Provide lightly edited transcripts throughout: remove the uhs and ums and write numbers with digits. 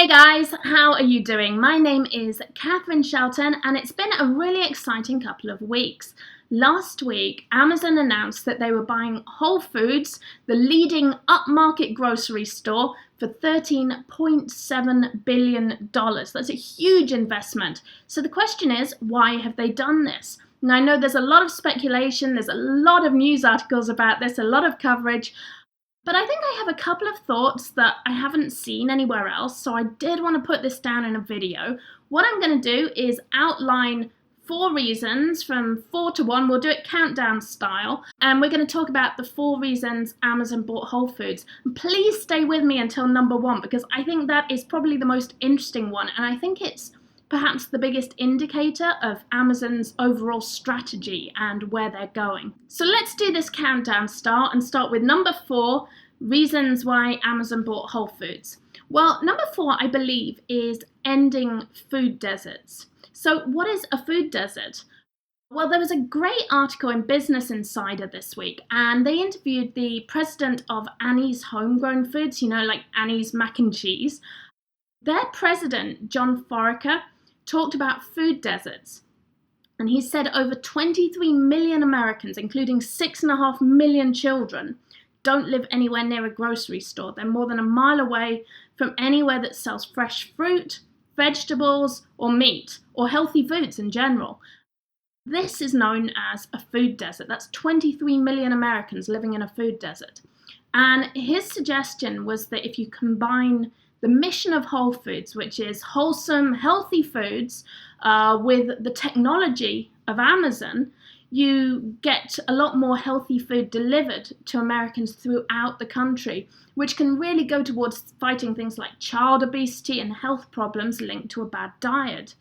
Hey guys, how are you doing? My name is Catherine Shelton and it's been a really exciting couple of weeks. Last week, Amazon announced that they were buying Whole Foods, the leading upmarket grocery store, for $13.7 billion. That's a huge investment. So the question is, why have they done this? Now I know there's a lot of speculation, there's a lot of news articles about this, a lot of coverage. But I think I have a couple of thoughts that I haven't seen anywhere else, so I did want to put this down in a video. What I'm going to do is outline 4 reasons from 4 to 1. We'll do it countdown style, and we're going to talk about the 4 reasons Amazon bought Whole Foods. And please stay with me until number 1, because I think that is probably the most interesting one, and I think it's perhaps the biggest indicator of Amazon's overall strategy and where they're going. So let's do this countdown start and start with number 4, reasons why Amazon bought Whole Foods. Well, number 4, I believe, is ending food deserts. So what is a food desert? Well, there was a great article in Business Insider this week, and they interviewed the president of Annie's Homegrown Foods, like Annie's mac and cheese. Their president, John Foraker, talked about food deserts, and he said over 23 million Americans, including 6.5 million children, don't live anywhere near a grocery store. They're more than a mile away from anywhere that sells fresh fruit, vegetables, or meat, or healthy foods in general. This is known as a food desert. That's 23 million Americans living in a food desert. And his suggestion was that if you combine the mission of Whole Foods, which is wholesome, healthy foods, with the technology of Amazon, you get a lot more healthy food delivered to Americans throughout the country, which can really go towards fighting things like child obesity and health problems linked to a bad diet.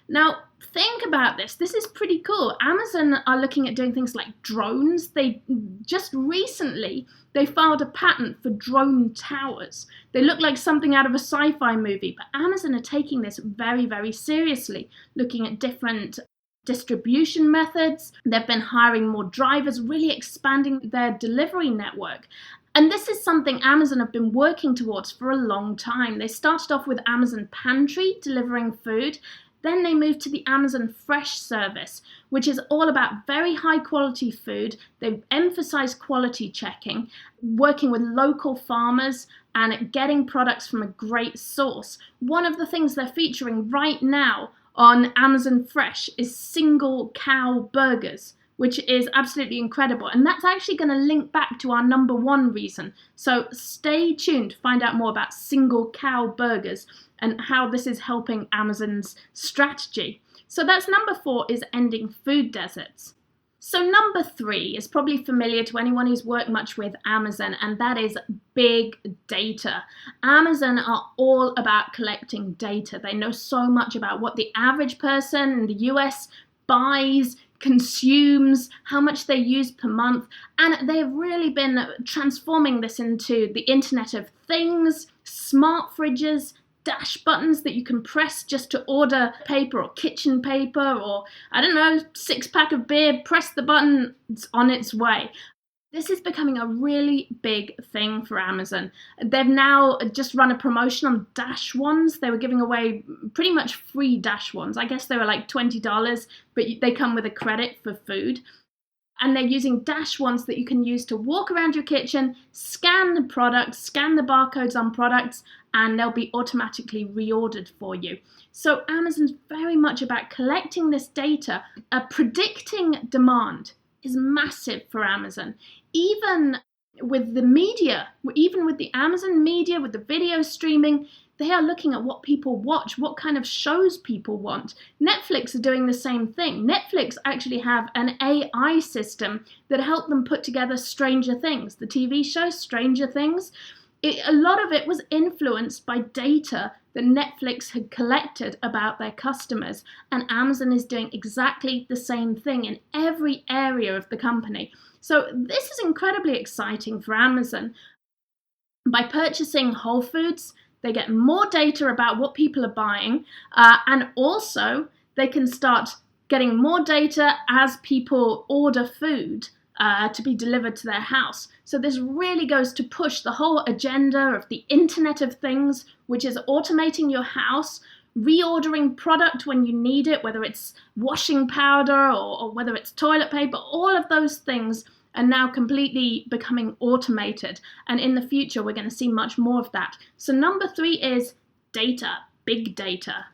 Now, think about this. This is pretty cool. Amazon are looking at doing things like drones. They just recently filed a patent for drone towers. They look like something out of a sci-fi movie, but Amazon are taking this very, very seriously, looking at different distribution methods. They've been hiring more drivers, really expanding their delivery network. And this is something Amazon have been working towards for a long time. They started off with Amazon Pantry, delivering food. Then they moved to the Amazon Fresh service, which is all about very high quality food. They emphasize quality checking, working with local farmers and getting products from a great source. One of the things they're featuring right now on Amazon Fresh is single cow burgers, which is absolutely incredible. And that's actually going to link back to our number 1 reason. So stay tuned to find out more about single cow burgers and how this is helping Amazon's strategy. So that's number 4, is ending food deserts. So number 3 is probably familiar to anyone who's worked much with Amazon, and that is big data. Amazon are all about collecting data. They know so much about what the average person in the US buys, consumes, how much they use per month, and they've really been transforming this into the Internet of Things, smart fridges, dash buttons that you can press just to order paper or kitchen paper, or 6-pack of beer, press the button, it's on its way. This is becoming a really big thing for Amazon. They've now just run a promotion on Dash Ones. They were giving away pretty much free Dash Ones. I guess they were like $20, but they come with a credit for food. And they're using Dash Ones that you can use to walk around your kitchen, scan the products, scan the barcodes on products, and they'll be automatically reordered for you. So Amazon's very much about collecting this data. Predicting demand is massive for Amazon. Even with the media, even with the Amazon media, with the video streaming, they are looking at what people watch, what kind of shows people want. Netflix are doing the same thing. Netflix actually have an AI system that helped them put together Stranger Things, the TV show Stranger Things. A lot of it was influenced by data that Netflix had collected about their customers, and Amazon is doing exactly the same thing in every area of the company. So this is incredibly exciting for Amazon. By purchasing Whole Foods, they get more data about what people are buying, and also they can start getting more data as people order food to be delivered to their house. So this really goes to push the whole agenda of the Internet of Things which is automating your house, reordering product when you need it, whether it's washing powder or whether it's toilet paper. All of those things are now completely becoming automated. And in the future, we're going to see much more of that. So number 3 is data, big data.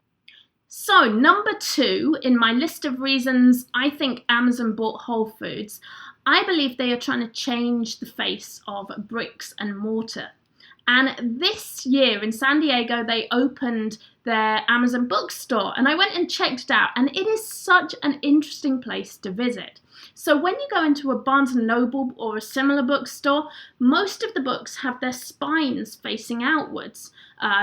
So number 2 in my list of reasons I think Amazon bought Whole Foods, I believe they are trying to change the face of bricks and mortar. And this year in San Diego, they opened their Amazon bookstore, and I went and checked it out, and it is such an interesting place to visit. So when you go into a Barnes & Noble or a similar bookstore, most of the books have their spines facing outwards.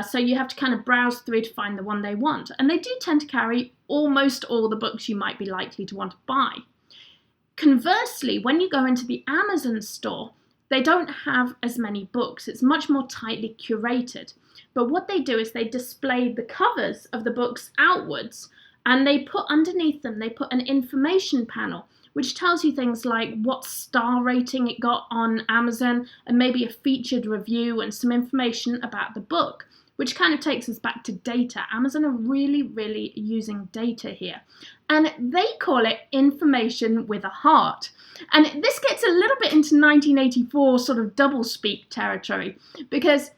So you have to kind of browse through to find the one they want. And they do tend to carry almost all the books you might be likely to want to buy. Conversely, when you go into the Amazon store, they don't have as many books. It's much more tightly curated. But what they do is they display the covers of the books outwards, and they put underneath them, they put an information panel, which tells you things like what star rating it got on Amazon, and maybe a featured review and some information about the book, which kind of takes us back to data. Amazon are really, really using data here. And they call it information with a heart. And this gets a little bit into 1984 sort of doublespeak territory, because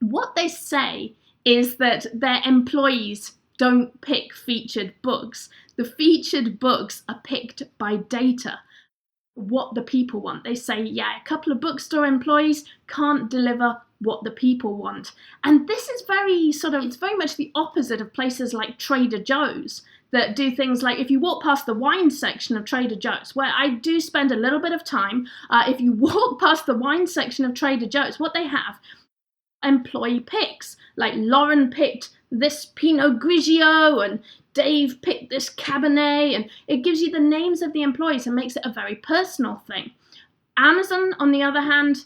what they say is that their employees don't pick featured books. The featured books are picked by data, what the people want. They say, yeah, a couple of bookstore employees can't deliver what the people want. And this is it's very much the opposite of places like Trader Joe's that do things like, if you walk past the wine section of Trader Joe's, where I do spend a little bit of time, if you walk past the wine section of Trader Joe's, what they have, employee picks, like Lauren picked this Pinot Grigio and Dave picked this Cabernet, and it gives you the names of the employees and makes it a very personal thing. Amazon, on the other hand,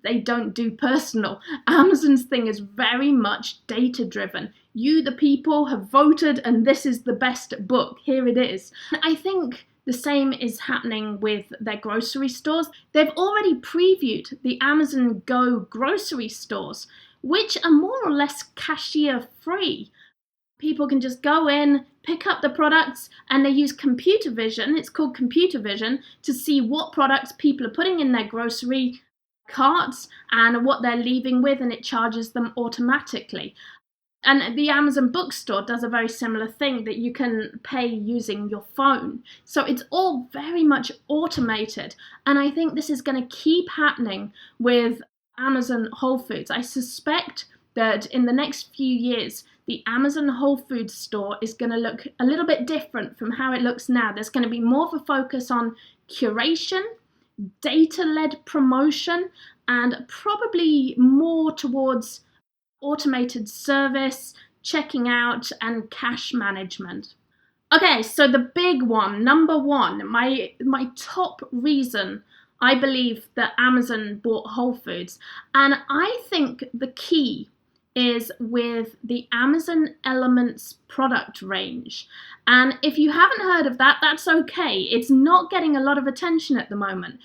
they don't do personal. Amazon's thing is very much data driven. You, the people, have voted and this is the best book. Here it is. I think the same is happening with their grocery stores. They've already previewed the Amazon Go grocery stores, which are more or less cashier free. People can just go in, pick up the products, and they use computer vision, it's called computer vision, to see what products people are putting in their grocery carts and what they're leaving with, and it charges them automatically. And the Amazon bookstore does a very similar thing, that you can pay using your phone. So it's all very much automated. And I think this is going to keep happening with Amazon Whole Foods. I suspect that in the next few years, the Amazon Whole Foods store is going to look a little bit different from how it looks now. There's going to be more of a focus on curation, data-led promotion, and probably more towards automated service, checking out, and cash management. Okay, so the big one, number 1, my top reason I believe that Amazon bought Whole Foods, and I think the key is with the Amazon Elements product range. And if you haven't heard of that, that's okay. It's not getting a lot of attention at the moment,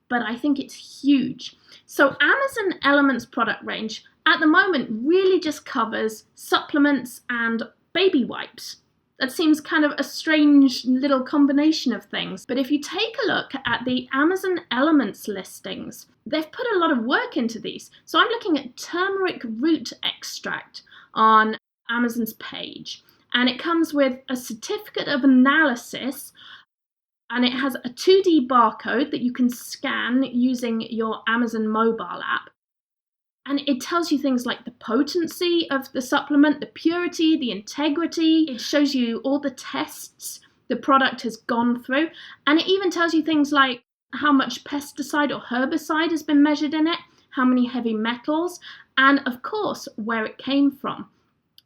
but I think it's huge. So Amazon Elements product range at the moment really just covers supplements and baby wipes. That seems kind of a strange little combination of things. But if you take a look at the Amazon Elements listings, they've put a lot of work into these. So I'm looking at turmeric root extract on Amazon's page, and it comes with a certificate of analysis, and it has a 2D barcode that you can scan using your Amazon mobile app. And it tells you things like the potency of the supplement, the purity, the integrity. It shows you all the tests the product has gone through. And it even tells you things like how much pesticide or herbicide has been measured in it, how many heavy metals, and of course, where it came from.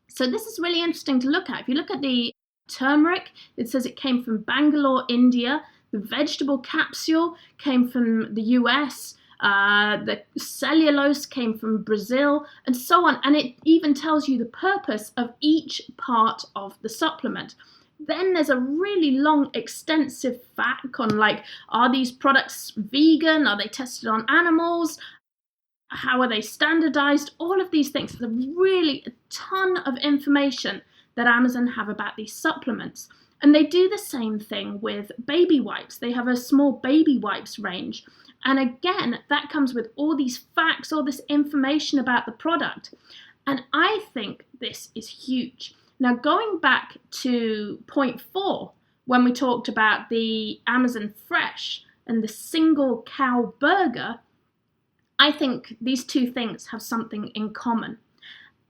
So this is really interesting to look at. If you look at the turmeric, it says it came from Bangalore, India. The vegetable capsule came from the US. The cellulose came from Brazil, and so on. And it even tells you the purpose of each part of the supplement. Then there's a really long, extensive fact on, like, are these products vegan? Are they tested on animals? How are they standardized? All of these things. It's a really ton of information that Amazon have about these supplements. And they do the same thing with baby wipes. They have a small baby wipes range. And again, that comes with all these facts, all this information about the product. And I think this is huge. Now, going back to point 4, when we talked about the Amazon Fresh and the single cow burger, I think these two things have something in common.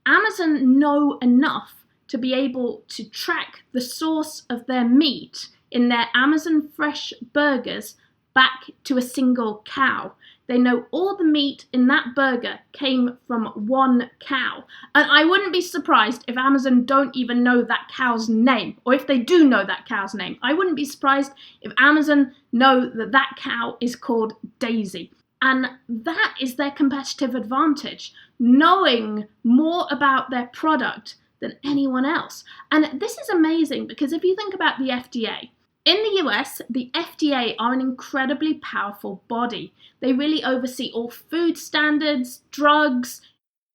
Amazon know enough to be able to track the source of their meat in their Amazon Fresh burgers back to a single cow. They know all the meat in that burger came from one cow. And I wouldn't be surprised if Amazon don't even know that cow's name, or if they do know that cow's name. I wouldn't be surprised if Amazon know that that cow is called Daisy. And that is their competitive advantage, knowing more about their product than anyone else. And this is amazing because if you think about the FDA, in the US, the FDA are an incredibly powerful body. They really oversee all food standards, drugs,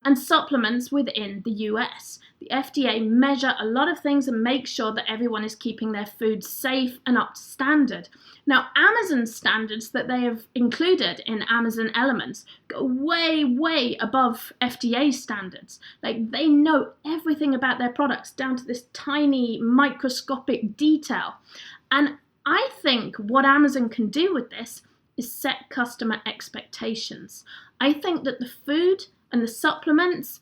and supplements within the US. The FDA measure a lot of things and make sure that everyone is keeping their food safe and up to standard. Now, Amazon's standards that they have included in Amazon Elements go way, way above FDA standards. Like, they know everything about their products down to this tiny microscopic detail. And I think what Amazon can do with this is set customer expectations. I think that the food and the supplements,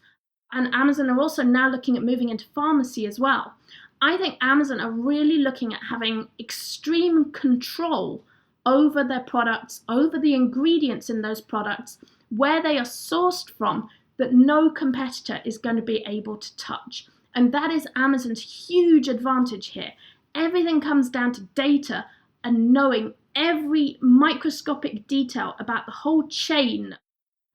and Amazon are also now looking at moving into pharmacy as well. I think Amazon are really looking at having extreme control over their products, over the ingredients in those products, where they are sourced from, that no competitor is going to be able to touch. And that is Amazon's huge advantage here. Everything comes down to data and knowing every microscopic detail about the whole chain,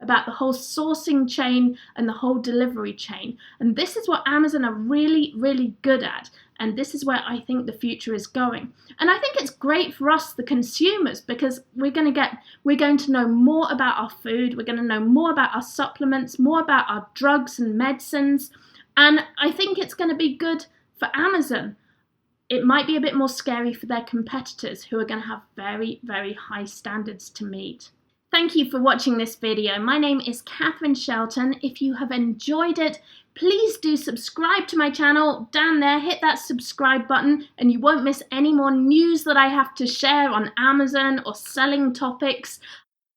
about the whole sourcing chain and the whole delivery chain. And this is what Amazon are really, really good at. And this is where I think the future is going. And I think it's great for us, the consumers, because we're going to know more about our food. We're going to know more about our supplements, more about our drugs and medicines. And I think it's going to be good for Amazon. It might be a bit more scary for their competitors who are going to have very, very high standards to meet. Thank you for watching this video. My name is Catherine Shelton. If you have enjoyed it, please do subscribe to my channel down there. Hit that subscribe button and you won't miss any more news that I have to share on Amazon or selling topics.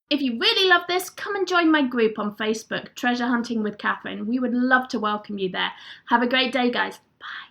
If you really love this, come and join my group on Facebook, Treasure Hunting with Catherine. We would love to welcome you there. Have a great day, guys. Bye.